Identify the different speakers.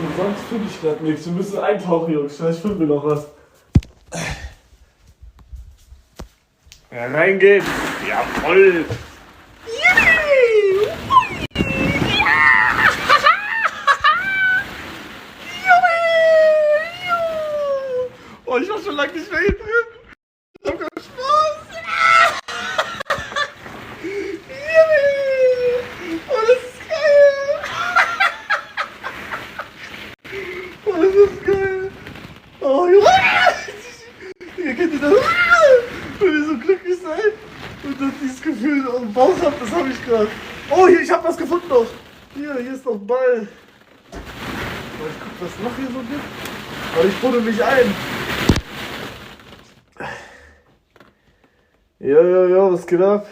Speaker 1: Und sonst finde ich gerade nichts. Wir müssen eintauchen, Jungs. Vielleicht finden wir noch was. Ja, reingehen. Jawoll. Oh, ich war schon lange nicht mehr hier drin. Ich hab keinen Spaß. Oh, das ist geil. Oh, das ist geil. Oh, Junge. Ihr kennt das. Wenn ihr so glücklich seid und dann dieses Gefühl im Bauch habt, das habe ich gerade. Oh, hier, ich habe was gefunden noch. Hier ist noch ein Ball. Oh, ich guck, was noch hier so gibt. Aber ich buddel mich ein. Jo, was geht ab?